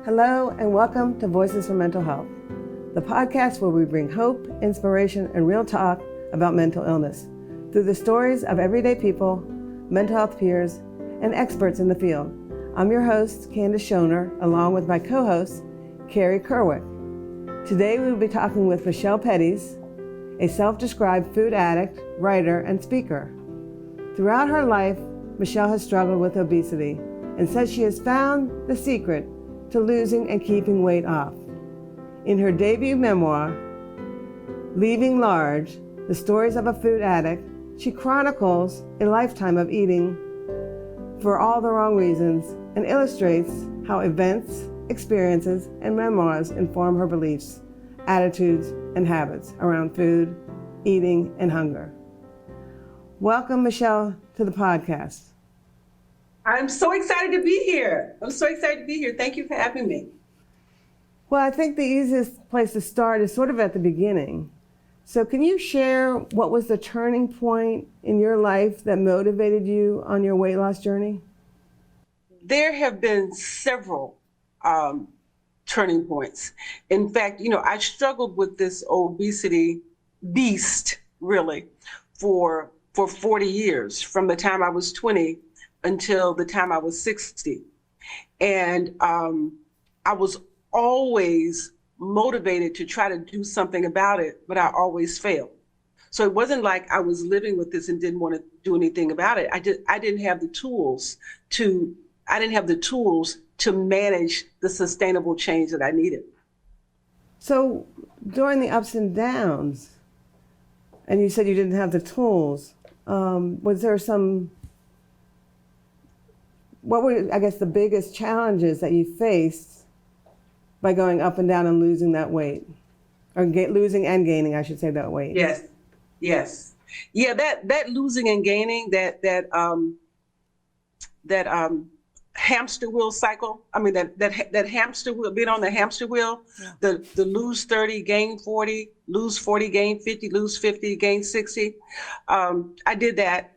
Hello, and welcome to Voices for Mental Health, the podcast where we bring hope, inspiration, and real talk about mental illness through the stories of everyday people, mental health peers, and experts in the field. I'm your host, Candace Schoner, along with my co-host, Carrie Kerwick. Today we will be talking with Michelle Petties, a self-described food addict, writer, and speaker. Throughout her life, Michelle has struggled with obesity and says she has found the secret to losing and keeping weight off. In her debut memoir, Leaving Large, The Stories of a Food Addict, she chronicles a lifetime of eating for all the wrong reasons and illustrates how events, experiences, and memoirs inform her beliefs, attitudes, and habits around food, eating, and hunger. Welcome, Michelle, to the podcast. I'm so excited to be here. Thank you for having me. Well, I think the easiest place to start is sort of at the beginning. So can you share what was the turning point in your life that motivated you on your weight loss journey? There have been several turning points. In fact, I struggled with this obesity beast, really, for 40 years, from the time I was 20 until the time I was 60. And I was always motivated to try to do something about it, but I always failed. So it wasn't like I was living with this and didn't want to do anything about it. I didn't have the tools to manage the sustainable change that I needed. So during the ups and downs, and you said you didn't have the tools, was there what were, I guess, the biggest challenges that you faced by going up and down and losing that weight? Or losing and gaining, I should say, that weight. Yes. Yeah, that losing and gaining, that hamster wheel cycle. I mean, that hamster wheel, being on the hamster wheel, yeah. the lose 30, gain 40, lose 40, gain 50, lose 50, gain 60. I did that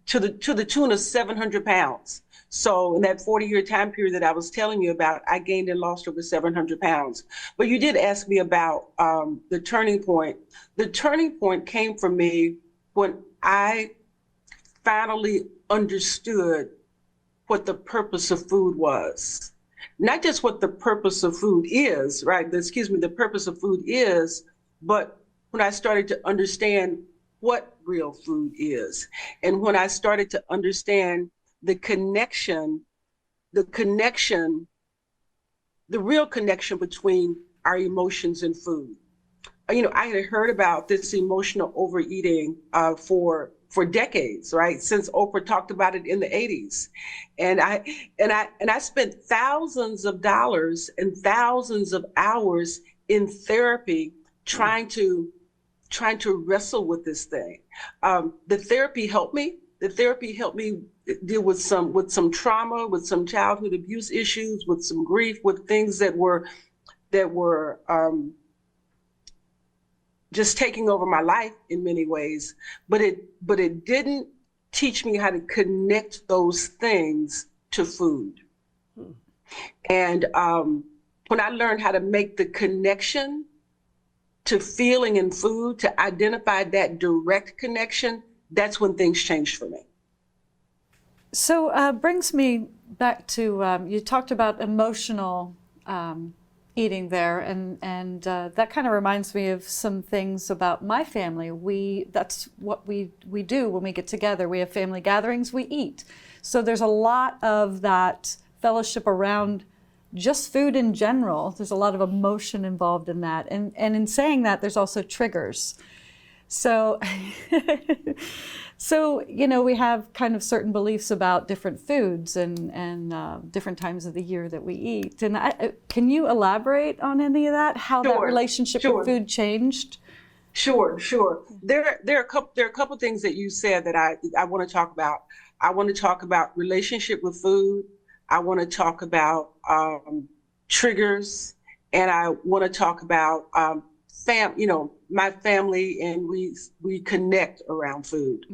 to the tune of 700 pounds. So in that 40-year time period that I was telling you about, I gained and lost over 700 pounds. But you did ask me about the turning point. The turning point came for me when I finally understood what the purpose of food was. Not just what the purpose of food is, right? The purpose of food is, but when I started to understand what real food is. And when I started to understand the real connection between our emotions and food. I had heard about this emotional overeating for decades, right? Since Oprah talked about it in the 80s. And I spent thousands of dollars and thousands of hours in therapy trying to wrestle with this thing. The therapy helped me deal with some trauma, with some childhood abuse issues, with some grief, with things that were just taking over my life in many ways. But it didn't teach me how to connect those things to food. And when I learned how to make the connection to feeling and food, to identify that direct connection, that's when things changed for me. So brings me back to, you talked about emotional eating there, and that kind of reminds me of some things about my family. That's what we do when we get together. We have family gatherings, we eat. So there's a lot of that fellowship around just food in general. There's a lot of emotion involved in that. And in saying that, there's also triggers. So, we have kind of certain beliefs about different foods and different times of the year that we eat. And can you elaborate on any of that? How that relationship with food changed? Sure. There are a couple things that you said that I want to talk about. I want to talk about relationship with food. I want to talk about triggers, and I want to talk about my family, and we connect around food.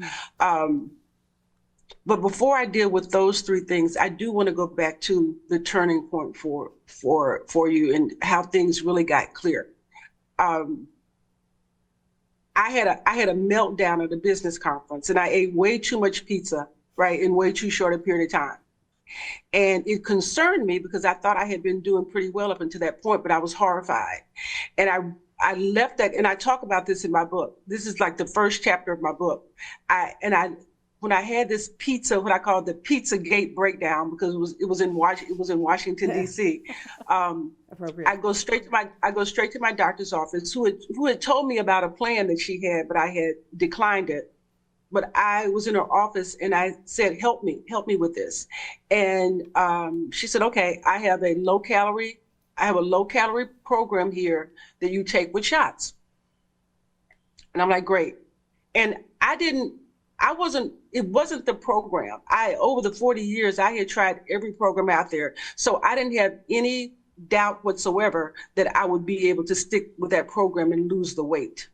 But before I deal with those three things, I do want to go back to the turning point for you and how things really got clear. I had a meltdown at a business conference, and I ate way too much pizza, right, in way too short a period of time. And it concerned me because I thought I had been doing pretty well up until that point, but I was horrified. And I left that, and I talk about this in my book. This is like the first chapter of my book. When I had this pizza, what I call the Pizza Gate breakdown, because it was in Washington D.C. I go straight to my doctor's office, who had told me about a plan that she had, but I had declined it. But I was in her office and I said, help me with this. And she said, okay, I have a low calorie program here that you take with shots. And I'm like, great. And it wasn't the program. Over the 40 years, I had tried every program out there. So I didn't have any doubt whatsoever that I would be able to stick with that program and lose the weight.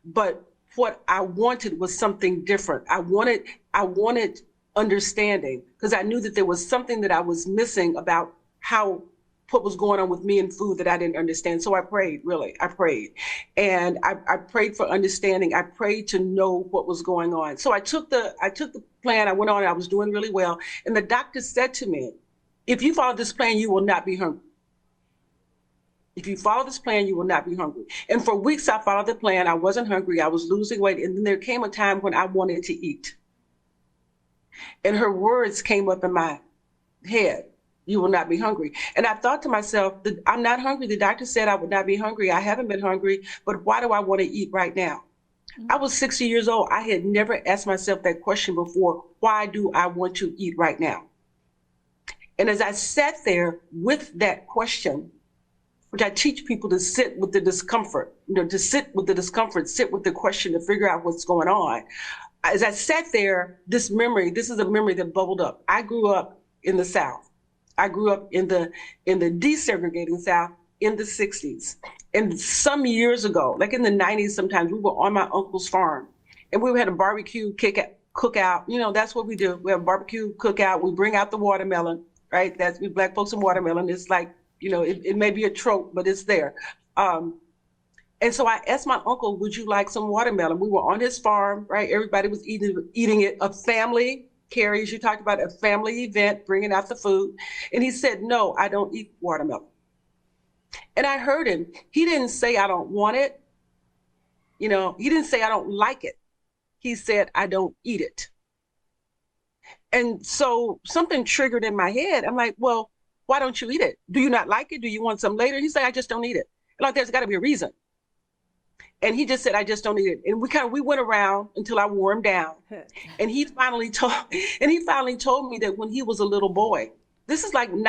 But what I wanted was something different. I wanted understanding, because I knew that there was something that I was missing about what was going on with me and food that I didn't understand. So I prayed, really. I prayed. And I prayed for understanding. I prayed to know what was going on. So I took the plan, I went on, I was doing really well. And the doctor said to me, if you follow this plan, you will not be hungry. If you follow this plan, you will not be hungry. And for weeks, I followed the plan. I wasn't hungry. I was losing weight. And then there came a time when I wanted to eat. And her words came up in my head. You will not be hungry. And I thought to myself, I'm not hungry. The doctor said I would not be hungry. I haven't been hungry, but why do I want to eat right now? I was 60 years old. I had never asked myself that question before. Why do I want to eat right now? And as I sat there with that question, which I teach people to sit with the discomfort, sit with the question to figure out what's going on. As I sat there, this is a memory that bubbled up. I grew up in the South. I grew up in the desegregating South in the 60s. And some years ago, like in the 90s sometimes, we were on my uncle's farm and we had a barbecue cookout. That's what we do. We have a barbecue cookout. We bring out the watermelon, right? We Black folks and watermelon. It's like, it may be a trope, but it's there. And so I asked my uncle, would you like some watermelon? We were on his farm, right? Everybody was eating it. A family, Carrie, as you talked about, a family event, bringing out the food. And he said, no, I don't eat watermelon. And I heard him. He didn't say I don't want it. He didn't say I don't like it. He said, I don't eat it. And so something triggered in my head. I'm like, well, why don't you eat it? Do you not like it? Do you want some later? He said, I just don't eat it. Like, there's got to be a reason. And he just said, I just don't eat it. And we went around until I wore him down. And he finally told me that when he was a little boy, this is like this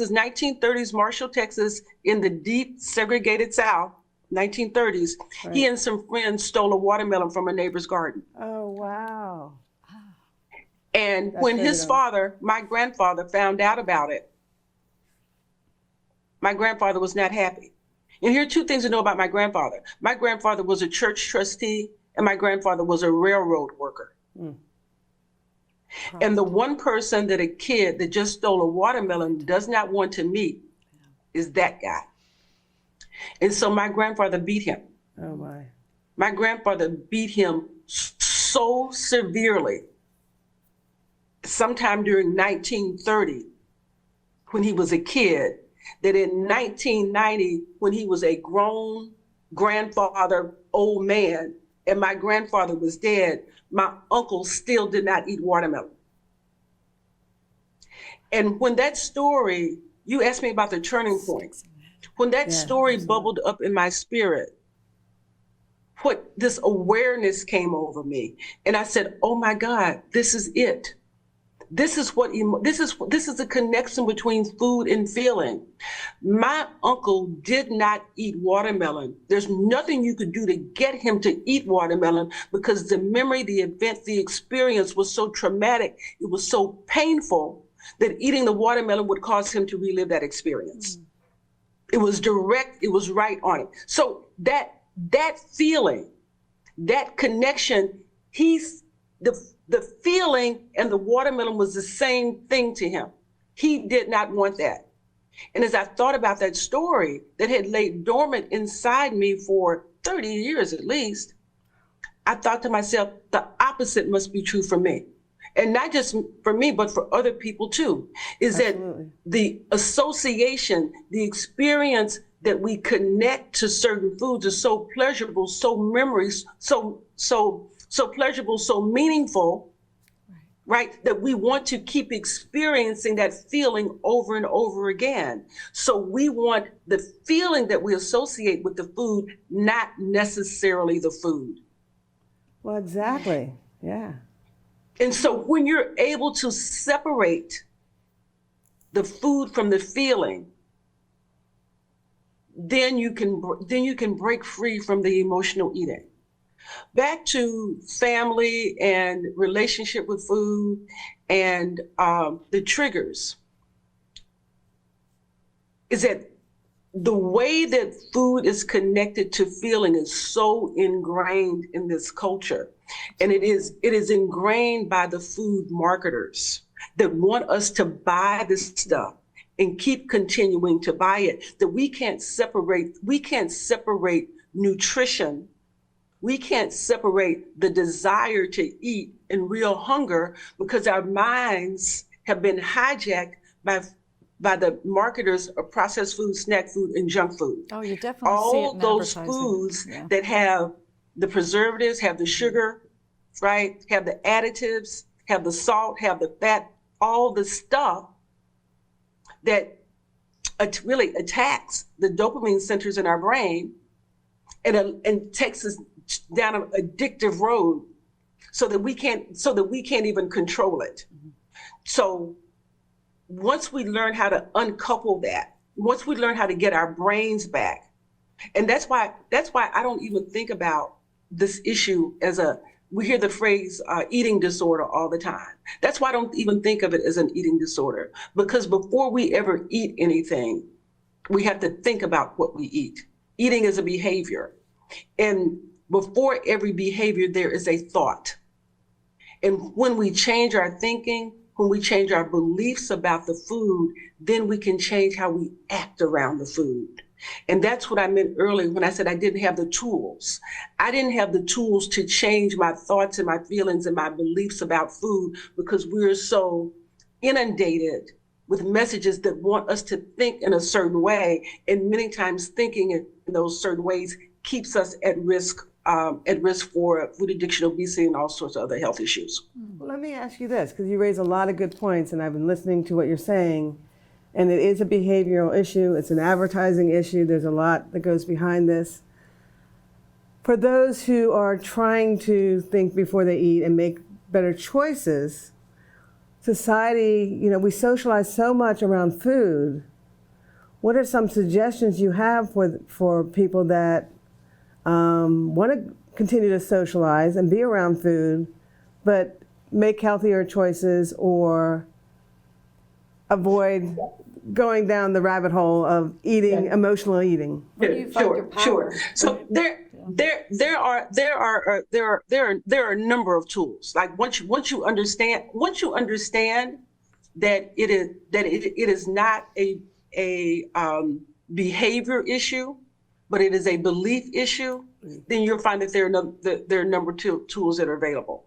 is 1930s Marshall, Texas, in the deep segregated South, 1930s. Right. He and some friends stole a watermelon from a neighbor's garden. Oh, wow. And when his father, my grandfather, found out about it, my grandfather was not happy. And here are two things to know about my grandfather. My grandfather was a church trustee, and my grandfather was a railroad worker. Mm. And the one person that a kid that just stole a watermelon does not want to meet is that guy. And so my grandfather beat him. Oh, my. My grandfather beat him so severely sometime during 1930, when he was a kid, that in 1990, when he was a grown grandfather, old man, and my grandfather was dead, my uncle still did not eat watermelon. And when that story, you asked me about the turning point, when that story bubbled up in my spirit, this awareness came over me. And I said, oh my God, this is it. This is a connection between food and feeling. My uncle did not eat watermelon. There's nothing you could do to get him to eat watermelon because the memory, the event, the experience was so traumatic. It was so painful that eating the watermelon would cause him to relive that experience. Mm. It was direct. It was right on it. So that feeling, that connection, the the feeling and the watermelon was the same thing to him. He did not want that. And as I thought about that story that had laid dormant inside me for 30 years at least, I thought to myself, the opposite must be true for me. And not just for me, but for other people too, is Absolutely. that the association, the experience that we connect to certain foods is so pleasurable, so memories, so pleasurable, so meaningful, right? That we want to keep experiencing that feeling over and over again. So we want the feeling that we associate with the food, not necessarily the food. Well, exactly. Yeah. And so when you're able to separate the food from the feeling, then you can break free from the emotional eating. Back to family and relationship with food and the triggers, is that the way that food is connected to feeling is so ingrained in this culture. And it is ingrained by the food marketers that want us to buy this stuff and keep continuing to buy it, that we can't separate nutrition. We can't separate the desire to eat and real hunger, because our minds have been hijacked by the marketers of processed food, snack food, and junk food. Oh, you definitely see it All in those advertising. foods Yeah. that have the preservatives, have the sugar, right? Have the additives, have the salt, have the fat, all the stuff that really attacks the dopamine centers in our brain and takes us down an addictive road so that we can't even control it. So once we learn how to uncouple that, once we learn how to get our brains back, and that's why I don't even think about this issue as we hear the phrase eating disorder all the time. That's why I don't even think of it as an eating disorder, because before we ever eat anything, we have to think about what we eat. Eating is a behavior. And before every behavior, there is a thought. And when we change our thinking, when we change our beliefs about the food, then we can change how we act around the food. And that's what I meant earlier when I said I didn't have the tools. I didn't have the tools to change my thoughts and my feelings and my beliefs about food, because we're so inundated with messages that want us to think in a certain way. And many times thinking in those certain ways keeps us at risk for food addiction, obesity, and all sorts of other health issues. Well, let me ask you this, because you raise a lot of good points, and I've been listening to what you're saying, and it is a behavioral issue. It's an advertising issue. There's a lot that goes behind this. For those who are trying to think before they eat and make better choices, society, we socialize so much around food. What are some suggestions you have for people that want to continue to socialize and be around food, but make healthier choices or avoid going down the rabbit hole of eating, emotional eating? Where do you find your power? Sure. So there are a number of tools. Like once you understand that it is not a behavior issue, but it is a belief issue, then you'll find that there are a number of tools that are available.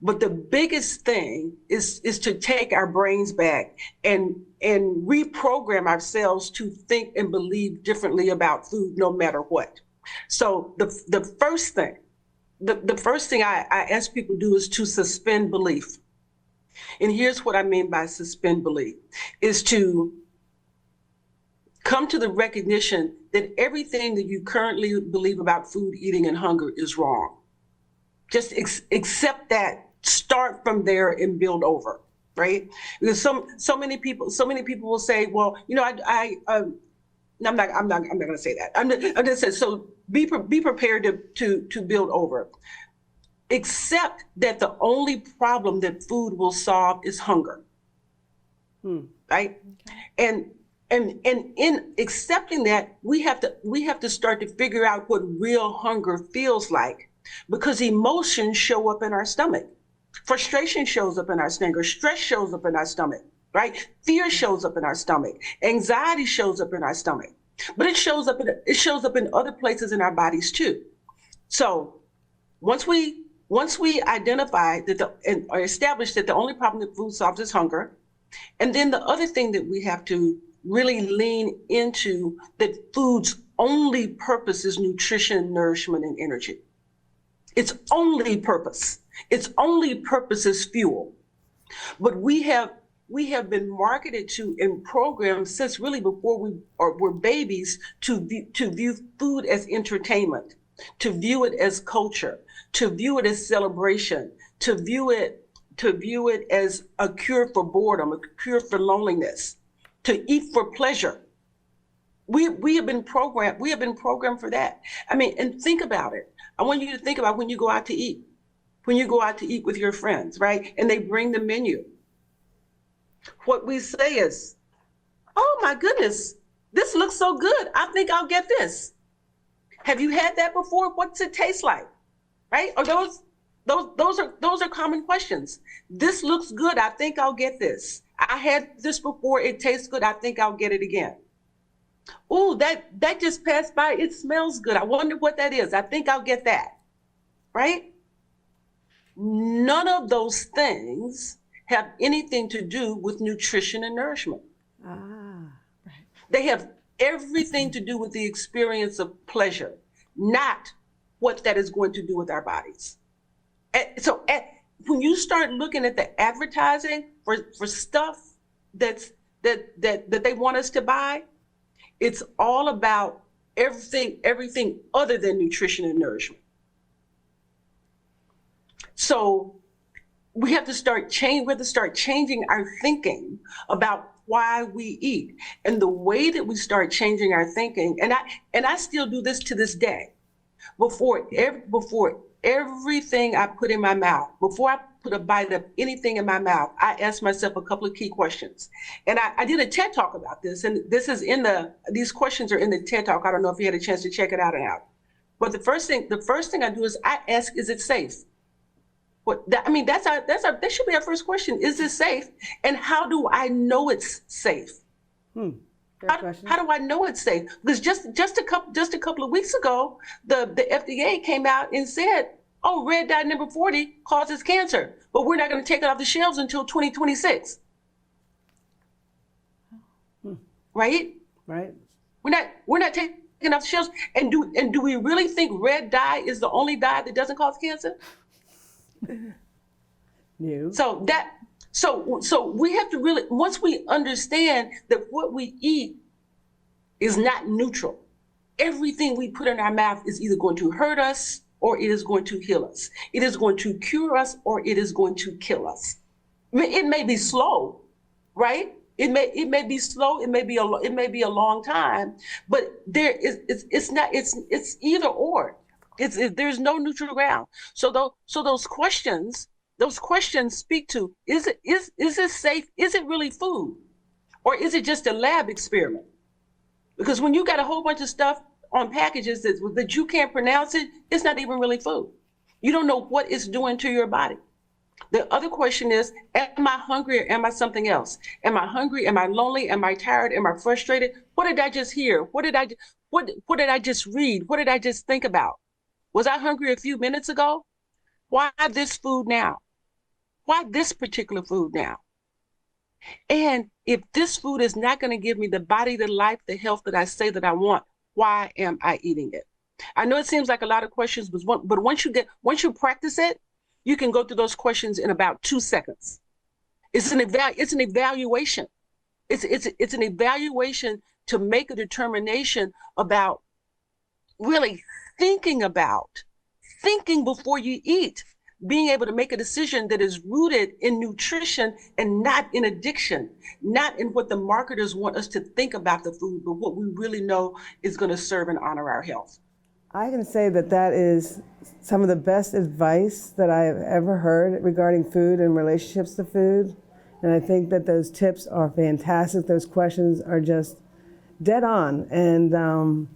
But the biggest thing is to take our brains back and reprogram ourselves to think and believe differently about food, no matter what. So the first thing I ask people to do is to suspend belief. And here's what I mean by suspend belief, is to come to the recognition that everything that you currently believe about food, eating, and hunger is wrong. Just accept that, start from there and build over, right? Because so many people will say, well, I'm not going to say that. I'm just saying, so be prepared to build over. Accept that the only problem that food will solve is hunger, right? Okay. And in accepting that, we have to start to figure out what real hunger feels like, because emotions show up in our stomach. Frustration shows up in our stomach, or stress shows up in our stomach, right? Fear shows up in our stomach. Anxiety shows up in our stomach, but it shows up in other places in our bodies too. So once we identify that or establish that the only problem that food solves is hunger, and then the other thing that we have to really lean into, that food's only purpose is nutrition, nourishment, and energy. Its only purpose is fuel. But we have been marketed to and programmed since really before we were babies to view food as entertainment, to view it as culture, to view it as celebration, to view it as a cure for boredom, a cure for loneliness, to eat for pleasure. We have been programmed for that. I mean, and think about it. I want you to think about when you go out to eat. When you go out to eat with your friends, right? And they bring the menu. What we say is, oh my goodness, this looks so good. I think I'll get this. Have you had that before? What's it taste like? Right? Or those are common questions. This looks good. I think I'll get this. I had this before. It tastes good. I think I'll get it again. Oh, that just passed by. It smells good. I wonder what that is. I think I'll get that. Right? None of those things have anything to do with nutrition and nourishment. Right. They have everything to do with the experience of pleasure, not what that is going to do with our bodies. So when you start looking at the advertising for stuff that they want us to buy, it's all about everything other than nutrition and nourishment. So we have to start changing our thinking about why we eat. And the way that we start changing our thinking, and I still do this to this day, before everything I put in my mouth, before I put a bite of anything in my mouth, I ask myself a couple of key questions. And I did a TED Talk about this, and these questions are in the TED Talk. I don't know if you had a chance to check it out or not. But the first thing I do is I ask, is it safe? That should be our first question. Is this safe? And how do I know it's safe? How do I know it's safe? Because just a couple of weeks ago, the FDA came out and said, oh, red dye number 40 causes cancer, but we're not going to take it off the shelves until 2026. Right? Right. We're not taking it off the shelves. And do we really think red dye is the only dye that doesn't cause cancer? No. So we have to really, once we understand that what we eat is not neutral, everything we put in our mouth is either going to hurt us or it is going to heal us. It is going to cure us or it is going to kill us. It may be slow, right? It may be slow. It may be a long time, but it's either or. There's no neutral ground. So those questions speak to, is it safe? Is it really food? Or is it just a lab experiment? Because when you got a whole bunch of stuff on packages that you can't pronounce it's not even really food. You don't know what it's doing to your body. The other question is, am I hungry or am I something else? Am I hungry? Am I lonely? Am I tired? Am I frustrated? What did I just hear? What did I just read? What did I just think about? Was I hungry a few minutes ago? Why this food now? Why this particular food now? And if this food is not going to give me the body, the life, the health that I say that I want, why am I eating it? I know it seems like a lot of questions, but once you practice it, you can go through those questions in about 2 seconds. It's an evaluation. It's an evaluation to make a determination about really thinking before you eat, being able to make a decision that is rooted in nutrition and not in addiction, not in what the marketers want us to think about the food, but what we really know is going to serve and honor our health. I can say that is some of the best advice that I have ever heard regarding food and relationships to food. And I think that those tips are fantastic. Those questions are just dead on. And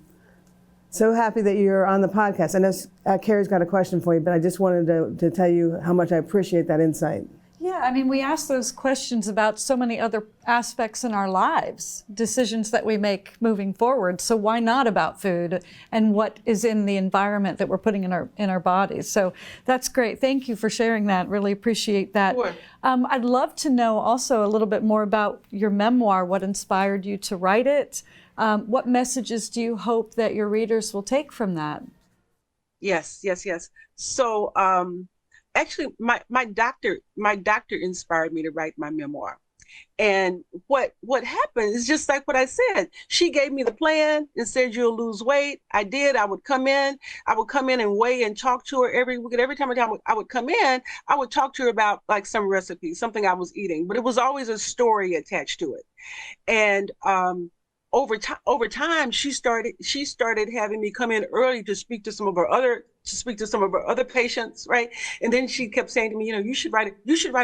So happy that you're on the podcast. I know Carrie's got a question for you, but I just wanted to tell you how much I appreciate that insight. Yeah, I mean, we ask those questions about so many other aspects in our lives, decisions that we make moving forward. So why not about food and what is in the environment that we're putting in our bodies? So that's great. Thank you for sharing that. Really appreciate that. Sure. I'd love to know also a little bit more about your memoir. What inspired you to write it? What messages do you hope that your readers will take from that? Yes. So, actually, my doctor inspired me to write my memoir. And what happened is just like what I said. She gave me the plan and said, you'll lose weight. I did. I would come in and weigh and talk to her every week. And every time I would come in, I would talk to her about like some recipe, something I was eating, but it was always a story attached to it. And over time, she started having me come in early to speak to some of her other patients, right? And then she kept saying to me, you should write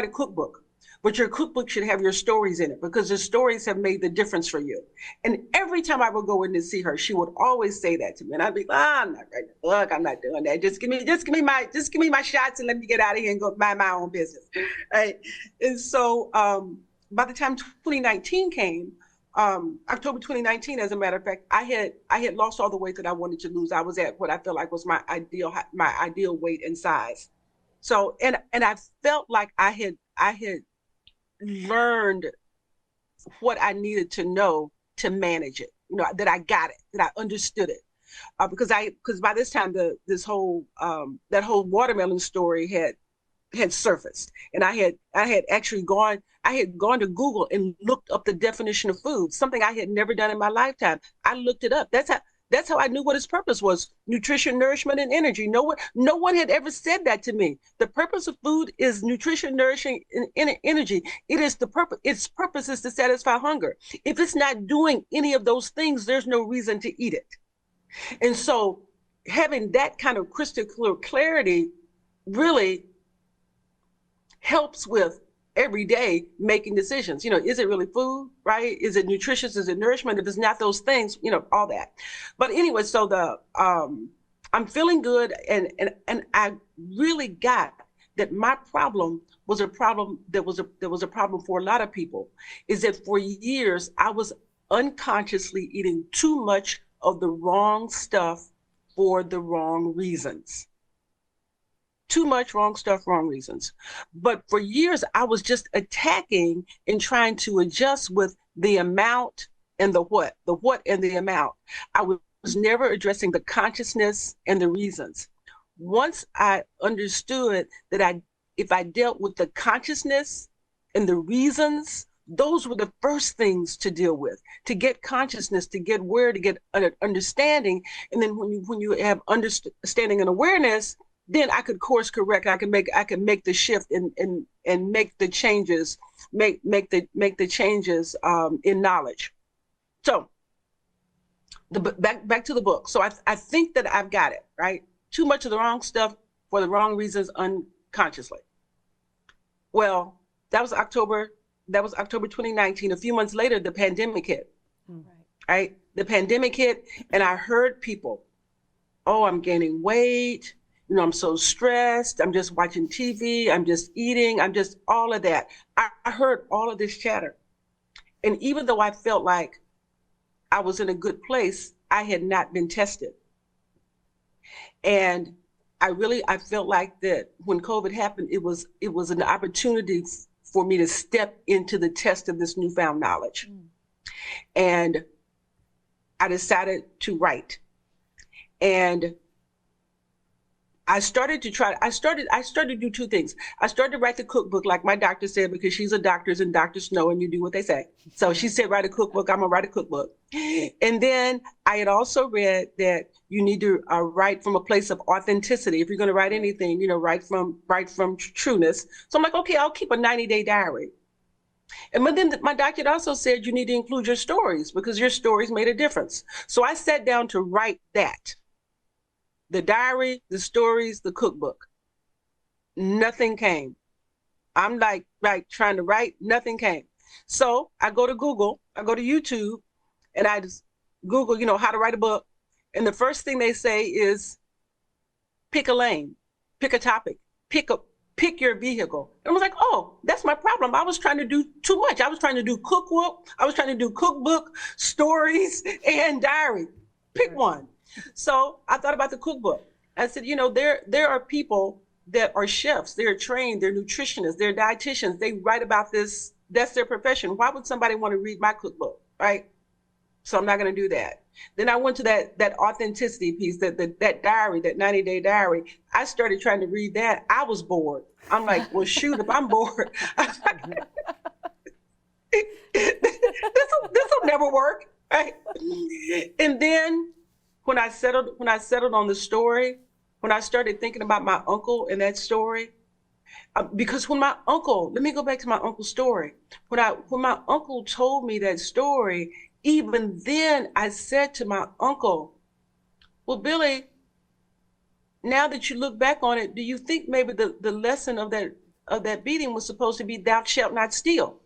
a cookbook, but your cookbook should have your stories in it because the stories have made the difference for you. And every time I would go in to see her, she would always say that to me, and I'd be like, I'm not writing a book, I'm not doing that. Just give me my shots and let me get out of here and go mind my own business, right? And so by the time 2019 came. October 2019, as a matter of fact, I had lost all the weight that I wanted to lose. I was at what I felt like was my ideal weight and size. So, and I felt like I had learned what I needed to know to manage it. That I got it, that I understood it, because by this time that whole watermelon story had surfaced, and I had actually gone to Google and looked up the definition of food, something I had never done in my lifetime. I looked it up. That's how I knew what its purpose was: nutrition, nourishment, and energy. No one had ever said that to me. The purpose of food is nutrition, nourishing, and energy. Its purpose is to satisfy hunger. If it's not doing any of those things, there's no reason to eat it. And so having that kind of crystal clear clarity really helps with every day making decisions. Is it really food, right? Is it nutritious? Is it nourishment? If it's not those things, all that. But anyway, so I'm feeling good, and I really got that my problem was a problem that was a problem for a lot of people. Is that for years I was unconsciously eating too much of the wrong stuff for the wrong reasons. Too much wrong stuff, wrong reasons. But for years, I was just attacking and trying to adjust with the amount and the what and the amount. I was never addressing the consciousness and the reasons. Once I understood that if I dealt with the consciousness and the reasons, those were the first things to deal with, to get consciousness, to get aware, to get understanding. And then when you have understanding and awareness, then I could course correct. I can make the shift and make the changes, make the changes in knowledge. So back to the book. So I think that I've got it right. Too much of the wrong stuff for the wrong reasons unconsciously. Well, that was October 2019. A few months later, the pandemic hit. Right? The pandemic hit, and I heard people, oh, I'm gaining weight. I'm so stressed. I'm just watching TV. I'm just eating. I'm just all of that. I heard all of this chatter. And even though I felt like I was in a good place, I had not been tested. And I felt like that when COVID happened, it was an opportunity for me to step into the test of this newfound knowledge. And I decided to write. And I started to do two things. I started to write the cookbook like my doctor said, because she's a doctor and doctors know and you do what they say. So she said, write a cookbook, I'm gonna write a cookbook. And then I had also read that you need to write from a place of authenticity. If you're gonna write anything, write from trueness. So I'm like, okay, I'll keep a 90-day diary. And but then my doctor also said you need to include your stories because your stories made a difference. So I sat down to write that. The diary, the stories, the cookbook. Nothing came. I'm like trying to write, nothing came. So I go to Google, I go to YouTube, and I just Google, how to write a book. And the first thing they say is pick a lane, pick a topic, pick your vehicle. And I was like, oh, that's my problem. I was trying to do too much. I was trying to do cookbook, stories, and diary. Pick one. So I thought about the cookbook. I said, there are people that are chefs, they're trained, they're nutritionists, they're dietitians, they write about this, that's their profession. Why would somebody want to read my cookbook, right? So I'm not going to do that. Then I went to that authenticity piece, that diary, that 90-day diary. I started trying to read that. I was bored. I'm like, well, shoot, if I'm bored, this will never work, right? And then when I settled on the story, when I started thinking about my uncle and that story, because when my uncle, let me go back to my uncle's story. When my uncle told me that story, even then I said to my uncle, well, Billy, now that you look back on it, do you think maybe the lesson of that beating was supposed to be thou shalt not steal?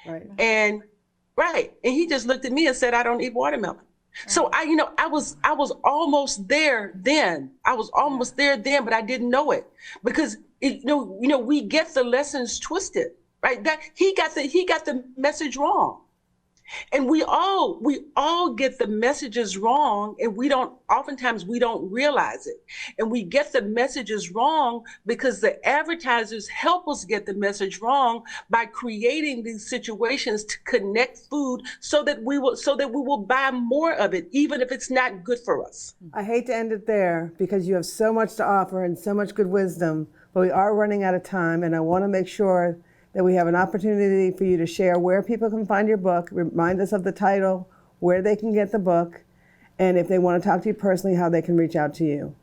Right. And he just looked at me and said, I don't eat watermelon. So I was almost there then. But I didn't know it, because we get the lessons twisted, right? That he got the message wrong. And we all get the messages wrong, and oftentimes we don't realize it. And we get the messages wrong because the advertisers help us get the message wrong by creating these situations to connect food so that we will buy more of it, even if it's not good for us. I hate to end it there because you have so much to offer and so much good wisdom, but we are running out of time, and I want to make sure that we have an opportunity for you to share where people can find your book, remind us of the title, where they can get the book, and if they want to talk to you personally, how they can reach out to you.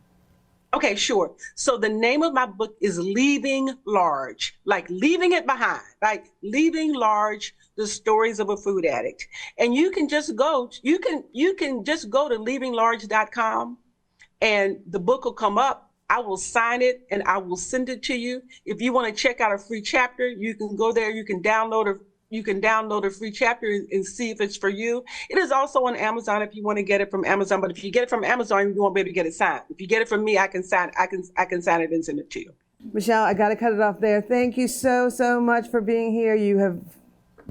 Okay, sure. So the name of my book is Leaving Large, like leaving it behind, like Leaving Large, the stories of a food addict. And you can just go to leavinglarge.com and the book will come up. I will sign it and I will send it to you. If you want to check out a free chapter, you can go there. You can download a free chapter and see if it's for you. It is also on Amazon if you want to get it from Amazon. But if you get it from Amazon, you won't be able to get it signed. If you get it from me, I can sign it and send it to you. Michelle, I got to cut it off there. Thank you so much for being here. You have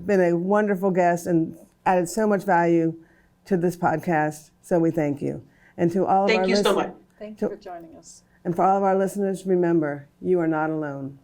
been a wonderful guest and added so much value to this podcast. So we thank you. And to all of our listeners. Thank you so much. Thank you for joining us. And for all of our listeners, remember, you are not alone.